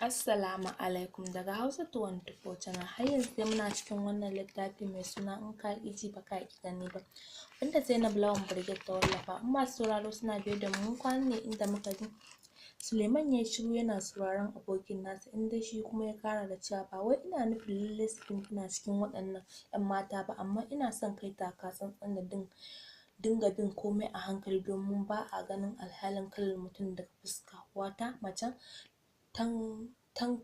Assalamu alaikum daga Hausa 24 Channel. Har yanzu dai muna cikin wannan littafi mai suna in ka ƙi ji ba ka ƙi gani ba, wanda Zainab Lawan Brigade ta wallafa. In masu sauraro suna biye da mu, mun kwana ne inda muka ji Suleiman ya yi shiru yana sauraron abokin nasa, inda shi kuma ya ƙara da cewa ba wai ina nufin lallai Safina tana cikin waɗannan 'yan mata ba, amma ina son kai taka tsantsan da dinga bin komai a hankali domin ba a ganin alhalin kalar mutum daga fuska. Wata macen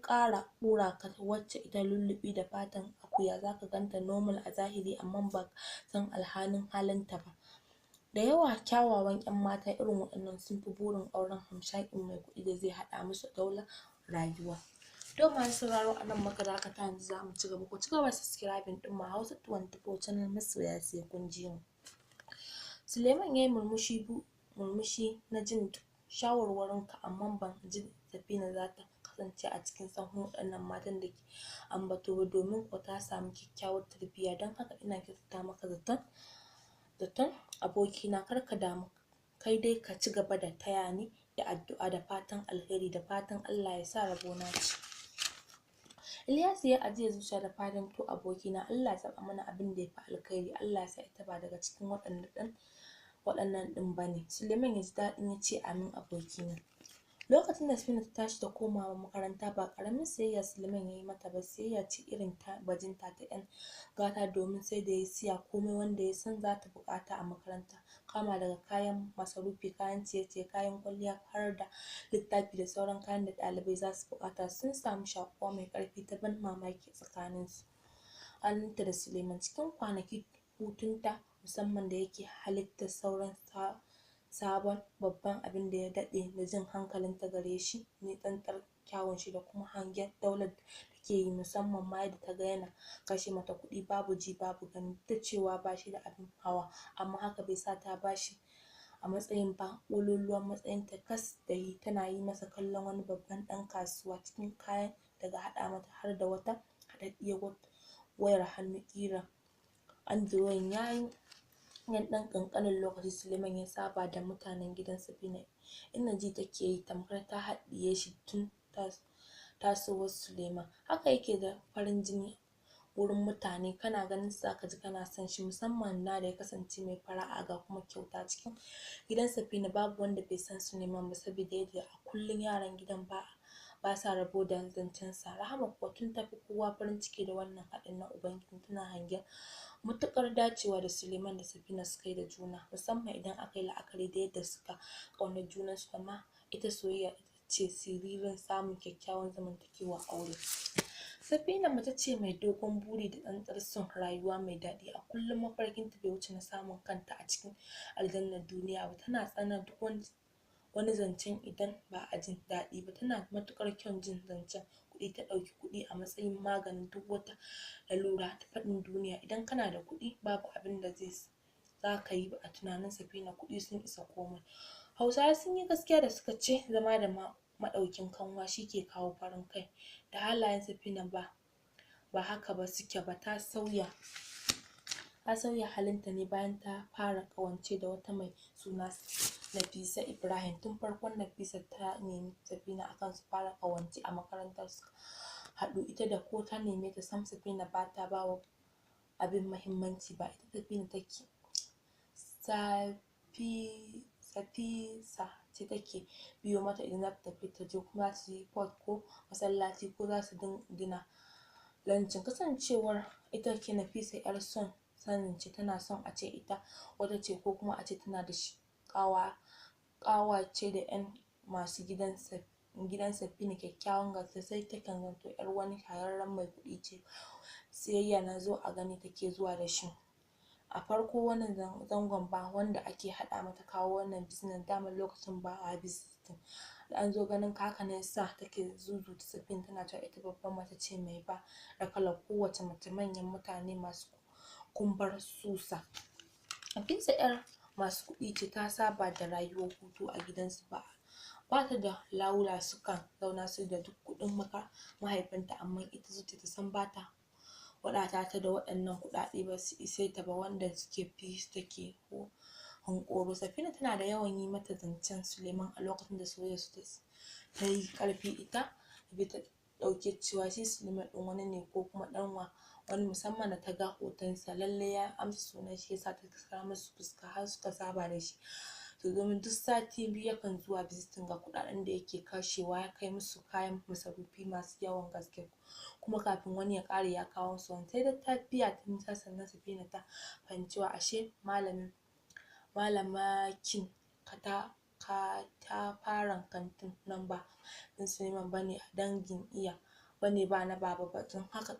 ƙara ɓura ka wacce ita lulluɓi da fatan akuya za ka ganta normal a zahiri amma ba san alhalin halinta ba. Da yawa kyawawan 'yan mata irin waɗannan sun fi burin auren hamshaƙin mai kuɗi da zai haɗa musu daular rayuwa. To masu sauraro a nan muka dakata, yanzu za mu ci gaba. Ku ci gaba da subscribing ɗin mu Hausa 24 Channel, masoya sai kun ji mu. Suleiman ya yi murmushi na jin shawarwarinka, amma ban ji Safina za ta kasance a cikin sahun waɗannan matan da ke ambato ba, domin kuwa ta samu kyakkyawar tarbiyya, don haka ina kyautata maka zaton abokina. Kar ka damu, kai dai ka ci gaba da taya ni da addu'a da fatan alheri, da fatan Allah ya sa rabona ce. Ilyasu ya ajiye zuciya da fatan to abokina, Allah ya zaɓa mana abin da ya fi alkhairi, Allah ya sa ita ba daga cikin waɗannan ɗin ba ne. Suleiman ya ji daɗin ya ce amin abokina. Lokacin da Safina ta tashi ta komawa makaranta, ba ƙaramin siyayya Suleiman ya yi mata ba, siyayya ce irin ta bajinta ta 'yan gata, domin sai da ya siya komai wanda ya san za ta buƙata a makaranta, kama daga kayan masarufi, kayan ciye-ciye, kayan kwalliya har da littafi da sauran kayan da ɗalibai za su buƙata. Sun samu shaƙuwa mai ƙarfi ta ban mamaki tsakaninsu. Hannunta da Suleiman cikin kwanaki hutunta musamman da yake halittar sauran sabon babban abin da ya daɗe da jin hankalinta gare shi ne tsantsar kyawun shi da kuma hangen daular da take yi, musamman ma yadda ta ga yana kashe mata kuɗi babu ji babu gani. Duk da cewa ba shi da abin hawa, amma haka bai sa ta ba shi a matsayin ba. ƙololuwar matsayin ta kas da yi tana yi masa kallon wani babban ɗan kasuwa. Cikin kayan daga haɗa mata har da wata haɗaɗɗiyar wayar hannu ƙirar Android. Yayin ɗan ƙanƙanin lokaci Suleiman ya saba da mutanen gidan Safina, inda ji take yi tamkar ta haɗiye shi tun tasowar Suleiman. Haka yake da farin jini wurin mutane, kana ganin sa zaka ji kana son shi, musamman na da ya kasance mai fara'a ga kuma kyauta. Cikin gidan Safina babu wanda bai san Suleiman ba, saboda yadda a kullum yaran gidan ba sa rabo da zancen sa. Rahama kuwa tun ta fi kowa farin ciki da wannan haɗin na Ubangiji, tana hangen matuƙar dacewa da Suleiman da Safina suka yi da juna, musamman idan aka yi la'akari da yadda suka ƙaunaci junansu, da ma ita soyayya ita ce sirrin samun kyakkyawan zamantakewar aure. Safina mace ce mai dogon buri da tsantsar son rayuwa mai daɗi. A kullum mafarkinta bai wuce na samun kanta a cikin aljannar duniya ba. Tana tsanar duk wani zancen idan ba a jin daɗi ba. Tana matuƙar kyan jin zancen kuɗi, ta ɗauki kuɗi a matsayin maganin duk wata lalura ta faɗin duniya. Idan kana da kuɗi babu abin da za ka yi a tunanin Safina, kuɗi sun isa komai. Hausawa sun yi gaskiya da suka ce zama da maɗaukin kanwa shi ke kawo farin kai. Da halayen Safina ba haka ba suke ba. Ta sauya halinta ne bayan ta fara ƙawance da wata mai suna Nafisa Ibrahim. Tun farkon Nafisa ta nemi Safina akan su fara ƙawance a makarantar suka haɗu. Ita da ko ta neme ta sam Safina ba ta ba wa abin muhimmanci ba. Ita Safina take Safisa ce take biyo mata idan za ta tafi, ta je kuma za su yi port ko masallaci ko za su gina lancin. Kasancewar ita ke Nafisa 'yar son sanin ce, tana son a ce ita wata ce, ko kuma a ce tana da ƙawace da 'yan masu gidan Safina kyakkyawan gaske, sai takan zanto 'yar wani shahararren mai kuɗi ce. Siyayya na zo a gani take zuwa da shi. A farko wannan zangon ba wanda ake haɗa mata kawo wannan business, daman lokacin ba a business ɗin. Da an zo ganin haka ne yasa take zuzuta Safina, tana cewa ita babbar mace ce mai ba da kalar kowace mace, manyan mutane masu kumbar susa. Nafisa 'yar masu kuɗi ce, ta saba da rayuwar hutu a gidansu. Ba ta da laula, sukan zauna su da duk kuɗin mahaifinta, amma ita zuciya ta san ba ta wadata ta da waɗannan kuɗaɗe ba su ishe ta ba, wanda suke fi take hankoro. Safina tana da yawan yi mata zancen Suleiman a lokacin da soyayyarsu ta yi ƙarfi. Ita bi ta ɗauki cewa shi Suleiman ɗin wani ne ko kuma ɗan wani, musamman da ta ga hotonsa lallai ya amsa sunan shi, yasa ta saka masa fuska har suka saba da shi. To domin duk sati biyu yakan zuwa visiting ga kuɗaɗen da yake kashewa ya kai musu kayan masarufi masu yawan gaske, kuma kafin wani ya ƙare ya kawo musu wani. Sai dai tafiya ta nisa sannan Safina ta fahimci cewa ashe malamakin katafaren kantin nan ba ɗin Suleiman bane dangin iya bane ba na baba ba, don haka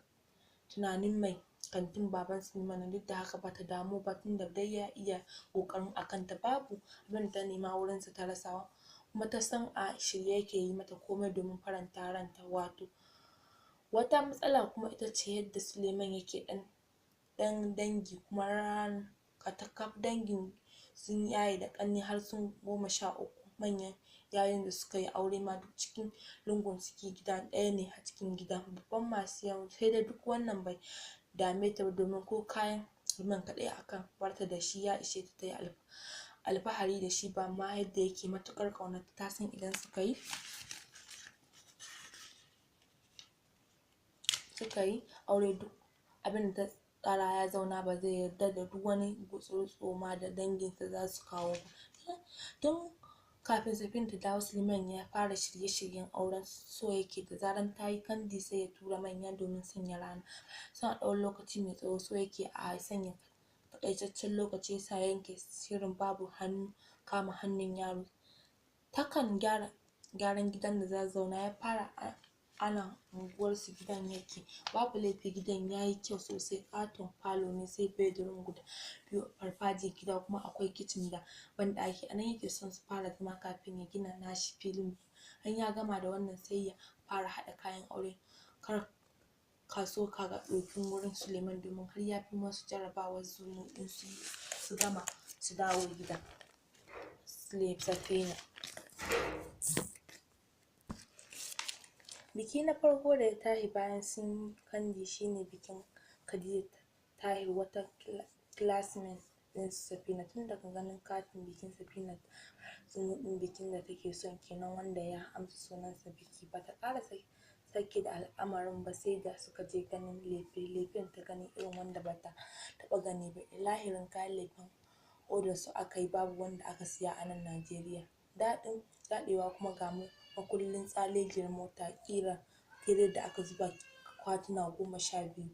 tunanin mai kantin baban Suleiman. Duk da haka bata damu ba tunda dai ya iya ƙoƙarin a kanta, babu abinda ta nema wurinsa ta rasa, kuma ta san a shirye yake yi mata komai domin faranta ranta. Wato wata matsala kuma ita ce yadda Suleiman yake ɗan dangi, kuma katakaf dangin sun yaye da ƙanne har sun 13, manyan yayin da suka yi aure ma duk cikin lungun suke, gida ɗaya ne a cikin gidan, babban masu yawa. Sai dai duk wannan bai dame ta ba domin ko kayan Suleiman kaɗai aka barta da shi ya ishe ta tayi alfahari da shi, ba ma yadda yake matuƙar ƙaunarta. Ta san idan suka yi aure duk abinda ta tsara ya zauna, ba zai yarda da duk wani gutsuru-tsoma da danginta za su kawo ba. Tun kafin Safina ta dawo Suleiman ya fara shirye-shiryen auren, so yake da zaran ta yi kandi sai ya tura manya domin sanya rana. Sun a ɗau lokaci mai tsawo, so yake a sanya taƙaitaccen lokaci, yasa ya yanke shirin babu kama hannun yaro. Takan gyaran gidan da za su zauna ya fara ana unguwarsu gidan yake, babu laifi gidan yayi kyau sosai, ƙaton falo ne sai bedroom guda biyu a farfajiyar gida, kuma akwai kitchen da banɗaki. A nan yake son su fara zama kafin ya gina nashi filin. In ya gama da wannan sai ya fara haɗa kayan aure. Kar ka so ka ga ɗokin wurin Suleiman domin har ya fi masu jarrabawar Zoom ɗin su gama su dawo gida. Safina. Biki na farko da ya tashi bayan sun yi kandi shine bikin Khadija Tahir, wata classmate ɗin Safina. Tun daga ganin katin bikin Safina Zoom ɗin bikin da take son kenan, wanda ya amsa sunansa Biki. Bata ƙara sake da al'amarin ba sai da suka je ganin lefen ta gani irin wanda bata taɓa gani ba. Ilahirin kayan lefen odar su aka yi, babu wanda aka siya a nan Najeriya. Daɗewa kuma ga makullin tsalegiyar mota ƙirar da aka zuba akwatuna 12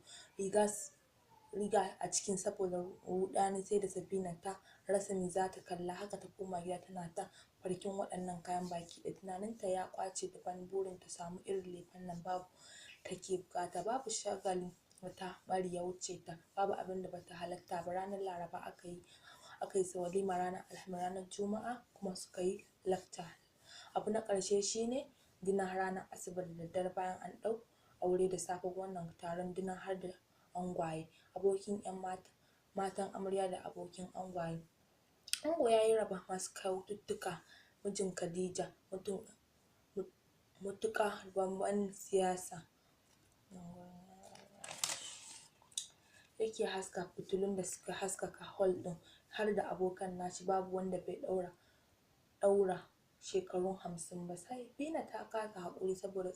riga a cikin. Saboda ruɗani sai da Safina ta rasa me za ta kalla, haka ta koma gida tana ta farkin waɗannan kayan baki ɗaya. Tunaninta ya ƙwace daban, burin ta samu irin lefen nan babu take buƙata. Babu shagali bata bari ya wuce ta, babu abinda bata halatta ba. Ranar Laraba aka yi walima, ranar Alhamis, ranar Juma'a kuma suka yi lacca. Abu na ƙarshe shine dinner ranar Asabar da daddare. Bayan an ɗau aure da safe wannan taron dinner har da angwaye, abokin matan amarya da abokin angwaye. Ango ya yi rabon masu kyaututtuka, mijin Khadija mutuƙa bamban siyasa yake haska fitilun da suka haskaka hall ɗin har da abokan nashi, babu wanda bai ɗaura shekaru 50 ba. Safina ta kasa haƙuri saboda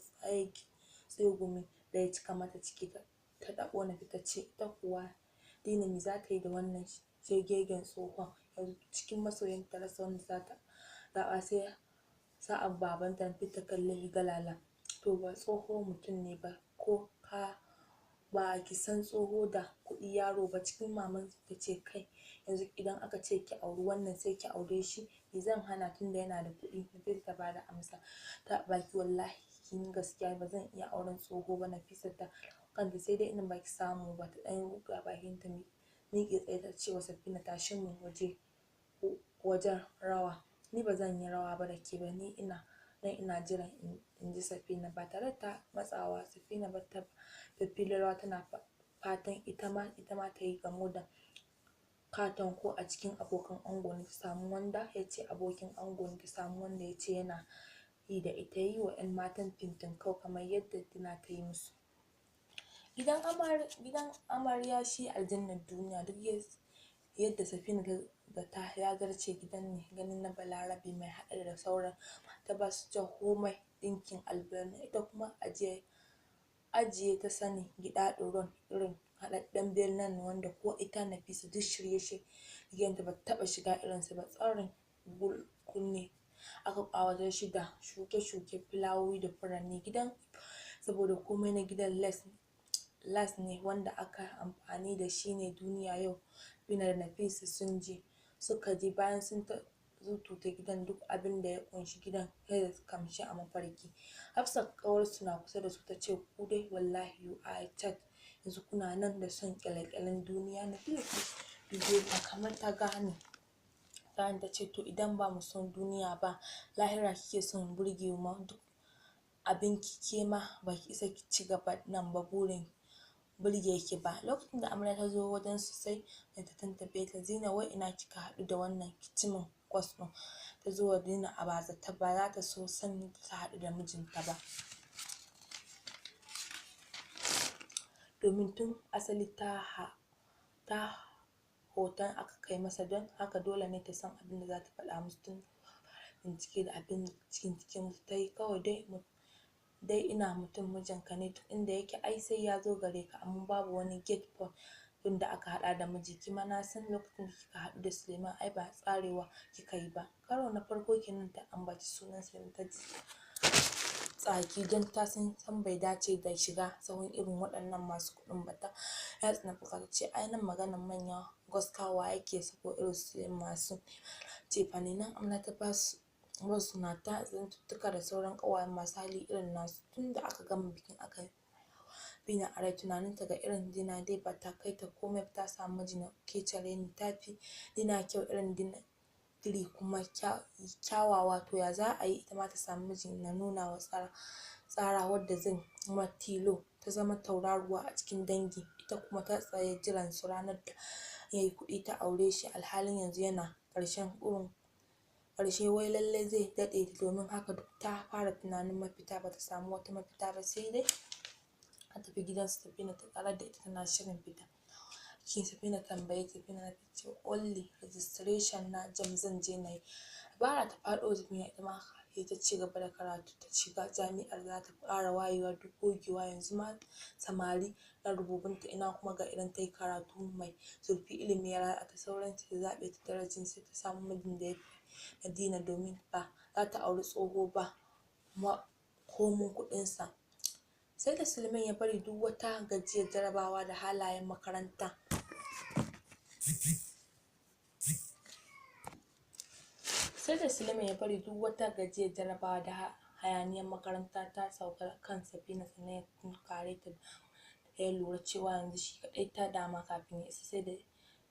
tsegumi da ya cika mata ciki. Ta ɗago Nafi ta ce ita kuwa Dina me za ta yi da wannan shegegen tsohon, yanzu cikin masoyanta ta rasa wanda za ta zaɓa sai sa'an babanta. Nafi ta kalli Galala. To ba tsoho mutum ne ba ko ba ki san tsoho da kuɗi yaro ba. Cikin mamaki ta ce kai yanzu idan aka ce ki auri wannan sai ki aure shi, me zan hana tunda yana da kuɗi. Nafi ta bada amsa ta baki. Wallahi kin yi gaskiya, ba zan iya auren tsoho ba. Nafisa ta kanta sai dai in baki samu ba. Ta ɗan ruga bakin ta miƙe tsaye ta ce wa Safina tashi mu wajen rawa. Ni ba zan yi rawa ba da ke ba, ni ina jiran in ji Safina. Ba tare da ta matsawa Safina ba ta filin rawa, tana fatan ita ma ta yi gamo da katon ko a cikin abokan ango ne ta samu wanda ya ce abokin ango ne, ta samu wanda ya ce yana yi da ita. Yi wa 'yan matan fintinkau kamar yadda Dina ta yi musu. Gidan amarya shi aljannar duniya. Duk yadda Safina ta ya zarce gidan ne, ganin na Balarabe mai haɗe da sauran mata ba su jan komai. ɗinkin albarno, ita kuma ajiye ta sani gidaɗo ron irin haɗaɗɗen birnin wanda ko ita Nafisa duk shirye-shiryenta bata taɓa shiga irinsa ba. Tsaurin bulbul ne aka ƙawatar shi da shuke-shuke, fulawoyi da furanni. Gidan saboda komai na gidan las ne wanda aka amfani da shi ne duniya yau. Bina da Nafisa suka je bayan sun zututa gidan duk abin da ya ƙunshi gidan sai da kamshi a mafarki. Hafsat ƙawarsu na kusa da su ta ce ku dai wallahi you are chat, yanzu kuna nan da son ƙyale-ƙyalen duniya. Nafisa dube ta kamar ta gane. Bayan ta ce to idan ba mu son duniya ba lahira kike son burge mu duk abinki ke ma baki isa ki ci gaba nan ba burin burge ki ba. Lokacin da amarya ta zo wajen su sai ta tantabe ta, Zina wai ina kika haɗu da wannan kicimin kwas ɗin? Ta zo wa Zina a bazata, ba za ta so san ta haɗu da mijinta ba domin tun asali ta hoton aka kai masa, don haka dole ne ta san abin da za ta faɗa musu. Tun bincike da abin cikin musu ta yi kawai dai ina mutum mijinka ne duk inda yake ai sai ya zo gare ka, amma babu wani gate point ɗin da aka haɗa da miji. Kima na san lokacin da kika haɗu da Suleiman ai ba tsarewa kika yi ba. Karo na farko kenan ta ambaci sunan Suleiman ta ji tsaki don ta san bai dace da shiga sahun irin waɗannan masu kuɗin ba. Ta yatsa na fuska ta ce ai nan maganan manyan gwaskawa yake sako irin Suleiman masu cefane. Nan amarya ta basu na ta zantuttuka da sauran ƙawayen masu hali irin nasu. Tun da aka gama bikin aka Bina a rai tunaninta ga irin Dina dai ba ta kai ta komai ba, ta samu miji na kecere ni, ta fi Dina kyau irin Dina diri kuma kyawawa. To ya za a yi ita ma ta samu miji na nuna wa tsara wadda zai zama tilo, ta zama tauraruwa a cikin dangi, ita kuma ta tsaya jiran su ranar da yayi kuɗi ta aure shi, alhalin yanzu yana ƙarshe wai lallai zai daɗe. Domin haka duk ta fara tunanin mafita bata samu wata mafita ba sai dai a tafi gidan su Safina ta tarar da ita tana shirin fita. Shin Safina tambaye Safina ta ce only registration na JAMB zan je na yi. Bara ta faɗo Safina ita ma sai ta ci gaba da karatu, ta shiga jami'ar za ta ƙara wayewa duk gogewa yanzu ma samari na rububinta, ina kuma ga idan ta yi karatu mai zurfi ilimi ya ratsa sauran ta zaɓe ta darajar sai ta samu mijin da ya fi na Dina, domin ba za ta auri tsoho ba komin kuɗinsa. Sai da Suleiman ya bari duk wata gajiyar jarabawa da halayen makaranta hayaniyar makaranta ta sauka kan Safina, sannan ya tunkare ta da ya lura cewa yanzu shi kaɗai ta dama. Kafin ya isa sai da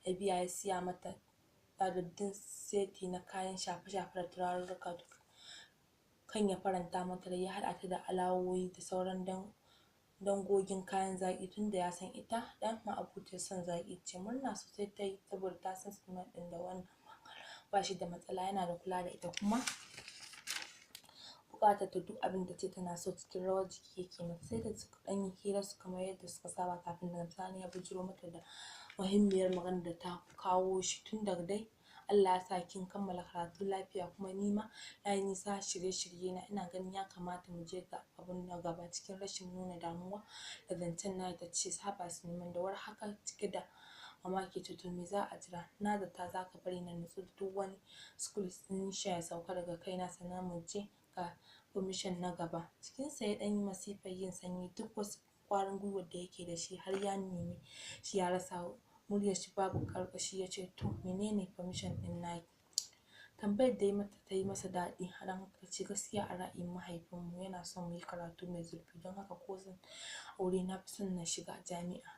ya biya ya siya mata tsadaddun seti na kayan shafe-shafe da turarurruka kan ya faranta mata rai. Ya haɗa ta da alawoyi da sauran dangogin kayan zaƙi tunda ya san ita ɗan ma'abociyar son zaƙi ce. Murna sosai ta yi saboda ta san Suleiman ɗin da wannan ba shi da matsala, yana da kula da ita kuma buƙatar ta duk abin da tace tana so cikin rawar jiki yake mata. Sai da suka ɗan yi hirar su kamar yadda suka saba kafin daga bisani ya bijiro mata da muhimmiyar maganar da ta kawo shi. Tun da dai Allah ya sa kin kammala karatu lafiya kuma ni ma na yi nisa shirye-shirye na, ina ganin ya kamata mu je ga abun na gaba. Cikin rashin nuna damuwa da zancen nata ta ce haba Suleiman da wuri haka, cike da mamaki ta ce to me za a jira, na zata za ka bari na nutsu da duk wani school ɗin ya sauka daga kaina sannan mu je ga commission na gaba. Cikinsa ya ɗan yi masifar yin sanyi, duk wasu ƙwarin gwiwar da yake da shi har ya neme shi ya rasa. Muryar shi babu ƙarƙashi ya ce to menene commission ɗin naki? Tambayar da ya mata ta yi masa daɗi, don haka ta ce gaskiya a ra'ayin mahaifinmu yana son mu yi karatu mai zurfi, don haka ko zan aure na fi son na shiga jami'a.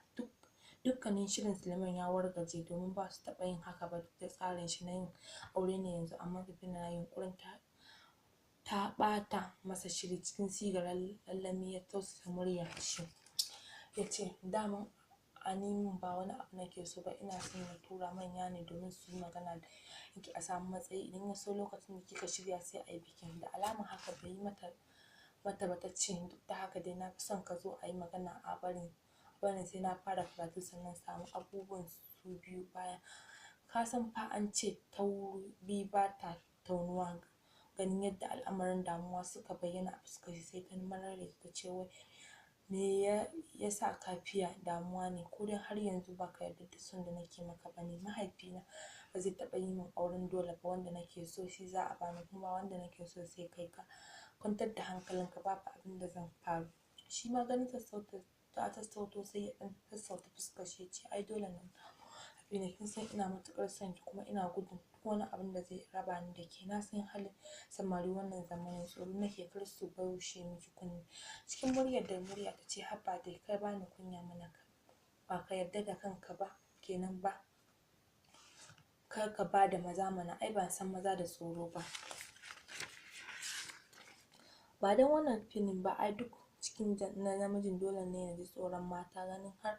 Dukkanin shirin Suleiman ya wargaje domin ba su taɓa yin haka ba duk da tsarin shi na yin aure ne yanzu, amma Safina na yunƙurin ta ɓata masa shiri. Cikin sigar lallami ya tausasa muryar shi ya ce daman animin ba wani abu nake so ba, ina son na tura manya ne domin su yi magana da yanki a samu matsayi, idan ya so lokacin da kika shirya sai a yi bikin. Da alama haka bai yi mata ba ta ce duk da haka dai na fi son ka zo a yi magana a barin sai na fara karatu sannan samu abubuwan su biyu baya. Ka san fa an ce tauri ba ta taunuwa ganin yadda al'amarin damuwa suka bayyana a fuskar shi sai ta marare ta ce wai me ya sa ka fiye damuwa ne, ko dai har yanzu ba ka yarda da son da nake maka ba ne. Mahaifina ba zai taɓa yi min auren dole ba, wanda nake so shi za a bani, kuma wanda nake so sai kai. Ka kwantar da hankalinka, babu abin da zan faru. Shi ma ganin ta sassauto sai ya ɗan sassauta fuskar shi ya ce ai dole na Safina, kin san ina matuƙar son ki kuma ina gudun duk wani abin da zai raba ni da ke. Na san halin samari wannan zamanin, tsoro nake kar su bushe miki kunne. Cikin murya ta ce haba dai kai bani kunya mana, ba ka yarda da kanka ba kenan ba, kar ka ba da maza mana, ai ban san maza da tsoro ba. Ba don wannan finin ba ai duk cikin namijin dole ne ya ji tsoron mata. Ganin har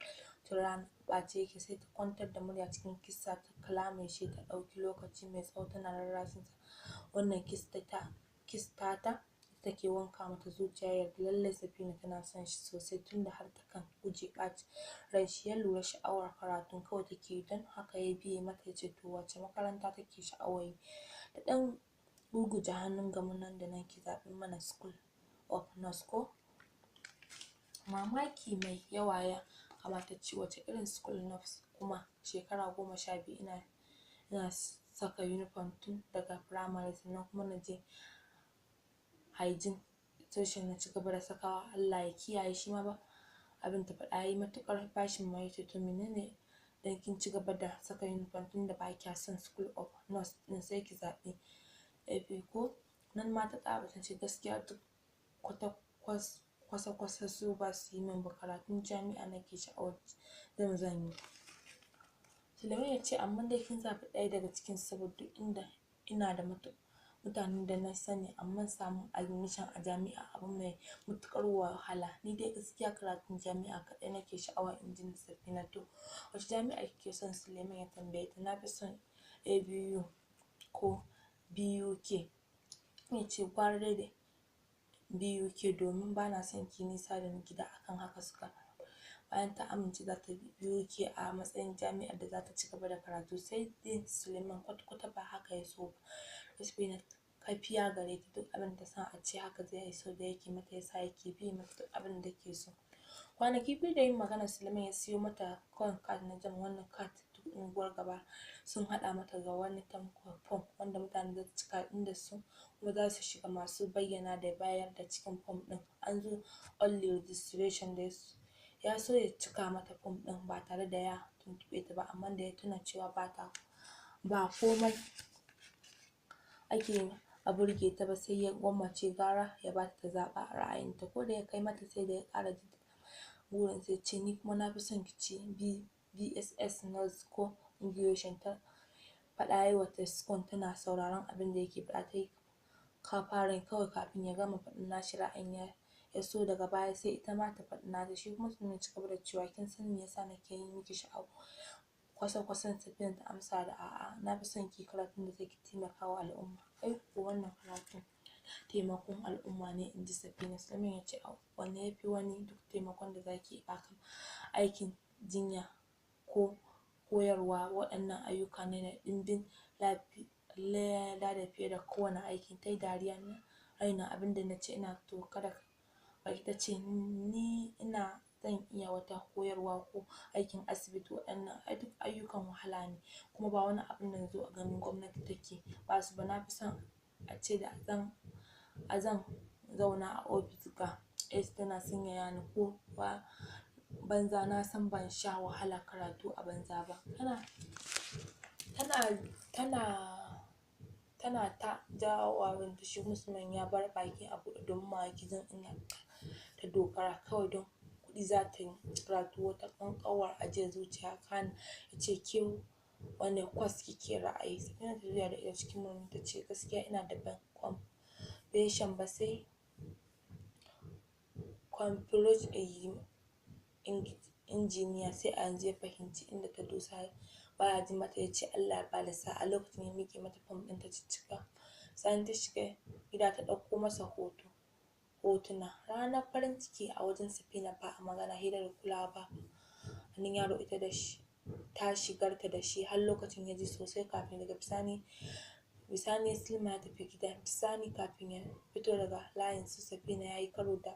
Turana ɓace yake sai ta kwantar da murya cikin kissa ta kalame shi ta ɗauki lokaci mai tsawo tana rarrashin sa. Wannan kiss tata take wanka mata zuciya yarda lallai Safina tana son shi sosai, tunda har takan guje ɓacin ran shi. Ya lura sha'awar karatun kawai take yi, don haka ya biye mata ya ce to wace makaranta take sha'awar yi. Ta ɗan gurguje hannun gamu nan da nan ki zaɓi mana School of Nurse ko. Mamaki mai yawa ya kama ta ce wace irin School Nurse kuma, shekara 12 ina saka uniform tun daga primary, sannan kuma na je hygiene session na ci gaba da sakawa. Allah ya kiyaye. Shi ma ba abin ta faɗa yayi matuƙar bashi mamaki. Ya ce to menene dan kin ci gaba da saka uniform tun da ba kya son School of Nurse ɗin sai ki zaɓi FE ko. Nan ma ta ƙara ta ce gaskiya duk kwasa su ba su yi min ba, karatun jami'a nake sha'awar zan yi. Sulaiman ya ce amma dai kin zaɓi ɗaya daga cikin saboda ina da mutanen da na sani amma samun admission a jami'a abu mai matuƙar wahala. Ni dai gaskiya karatun jami'a kaɗai nake sha'awa, in ji Safina. To wace jami'a kike son? Sulaiman ya tambaye ta. Na fi son ABU ko BUK. Ya ce gwara dai da BUK domin ba na son ki nisa da ni gida. Akan haka suka bayan ta amince za ta bi BUK a matsayin jami'ar da za ta ci gaba da karatu, sai dai Sulaiman kwata-kwata ba haka ya so ba. Safina kafiya gare ta, duk abin da san a ce haka zai yi so da yake mata yasa yake biye mata duk abin da take so. Kwanaki biyu da yin magana Sulaiman ya siyo mata coin card na JAMB. Wannan card duk unguwar gaba sun haɗa mata ga wani form wanda mutane za su cika inda su kuma za su shiga. Masu bayyana da bayar da cikin form ɗin an zo only registration da ya so ya cika mata form ɗin ba tare da ya tuntuɓe ta ba, amma da ya tuna cewa ba komai ake a burge ta ba sai ya gwammace gara ya bata ta zaɓa a ra'ayinta. Ko da ya kai mata sai da ya ƙara burin sai ce ni kuma na fi son ki ci BSS Nurse ko Immigration. Ta faɗa yi wa Tescon tana sauraron abin da yake faɗa. Ta yi kafarin kawai kafin ya gama faɗin nashi ra'ayin ya so daga baya sai ita ma ta faɗi nata. Shi kuma sun ci gaba da cewa kin san me yasa nake yi miki sha'awa? Kwasa-kwasan Safina ta amsa da a'a, na fi son ki karatun da zai taimaka wa al'umma. Ai ko wannan karatun taimakon al'umma ne, in ji Safina. Sulaiman ya ce wanne ya fi wani? Duk taimakon da zaki yi akan aikin jinya ko koyarwa, waɗannan ayyuka ne na ɗimbin lada fiye da kowane aiki. Ta yi dariya. Na raina abin da na ce ina to kada baki. Ta ce ni zan iya wata koyarwa ko aikin asibiti, waɗannan duk ayyukan wahala ne kuma ba wani abin da zo a ganin gwamnati take ba su ba. Na fi son a ce da zan zauna a ofis ga AC tana sanyaya ni ko ba banza. Na san ban sha wahala karatu a banza ba. Tana ta jawabin ta, shi Usman ya bar baki a buɗe don mamaki. Zan ina ta dogara kawai don kuɗi za ta yi karatu. Wata ƙanƙawar ajiyar zuciya kana ya ce ke wane kwas kike ra'ayi? Safina ta juya da ita cikin murmushi ta ce gaskiya ina da ban foundation ba sai computer engineer. Sai a yanzu ya fahimci inda ta dosa, baya ji mata. Ya ce Allah ya bada sa'a. Lokacin ya miƙe mata form ɗin ta ciccika. Sani ta shiga gida ta ɗauko masa hotuna. Ranar farin ciki a wajen Safina ba a magana, hira da kulawa ba hannun yaro ita da shi ta shigarta da shi har lokacin ya ji sosai kafin daga bisani bisani Silma ya tafi gida. Sani kafin ya fito daga layin su Safina yayi karo da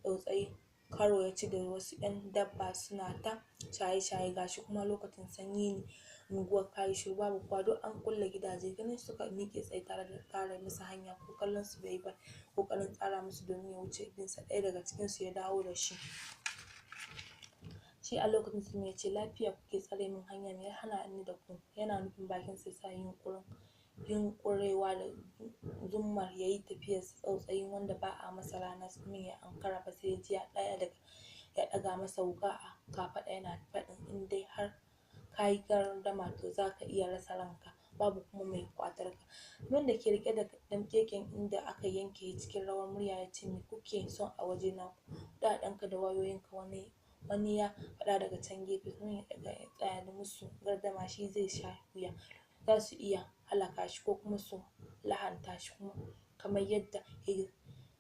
tsautsayi karo ya ci da wasu 'yan daba suna ta shaye-shaye gashi kuma lokacin sanyi ne, unguwar tayi shiru babu kowa duk an kulle gidaje. Ganin suka miƙe tsaye tare da kare musu hanya ko kallon su bai ba, ƙoƙarin tsara musu domin ya wuce binsa ɗaya daga cikin su ya dawo da shi. Shi a lokacin Silma ya ce lafiya kuke tsare min hanya me ya hana ni da ku, yana nufin bakin sa sa yunƙurewa da zummar yayi tafiyar tsautsayi wanda ba a masa rana. Kamin ya ankara ba sai ya ji ya ɗaga masa wuƙa a kafaɗa yana faɗin in dai har kayi gardama to zaka iya rasa ranka, babu kuma mai ƙwatar ka. Wanda ke riƙe da damƙeken inda aka yanke cikin rawar murya ya ce me kuke son a wajena, kuɗaɗenka da wayoyinka, wani ya faɗa daga can gefe. Kamin ya ɗaga ya tsaya da musu gardama shi zai sha wuya, za su iya halaka shi ko kuma su lahanta shi kamar yadda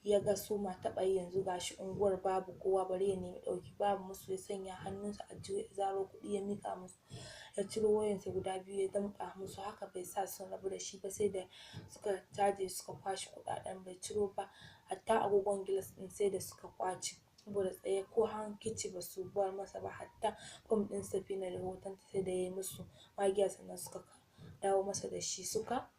ya ga su ma taɓa yi. Yanzu gashi unguwar babu kowa bari ya nemi ɗauki, babu musu ya sanya hannunsa a aljihu ya zaro kuɗi ya miƙa musu, ya ciro wayoyinsa guda biyu ya damƙa musu. Haka bai sa sun rabu da shi ba, sai da suka caje suka kwashe kuɗaɗen bai ciro ba, hatta agogon gilas ɗin sai da suka ƙwace. Saboda tsaye ko hankici basu bar masa ba, hatta fom ɗin Safina da hotonta sai da yayi musu magiya sannan suka dawo masa da shi. Suka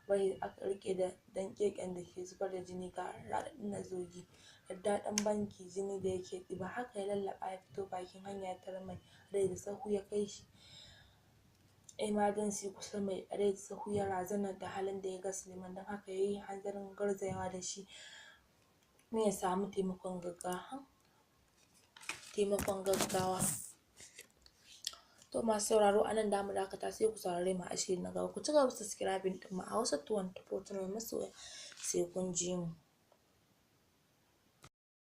bari aka riƙe da damƙeken da ke zubar da jini ga raɗaɗi na zogi, daddaɗan banki jini da yake ɗiba. Haka ya lallaɓa ya fito bakin hanya ya tarar mai adaidaita sahu ya kai shi emergency kusa. Mai adaidaita sahu ya razana da halin da ya ga Suleiman, don haka yayi hanzarin garzayawa da shi don ya samu taimakon gaggawa. To masu sauraro a nan zamu dakata, sai ku saurare mu a shiri na gaba. Ku ci gaba da subscribing ɗin mu a Hausa 24 Channel masoya, sai kun ji mu.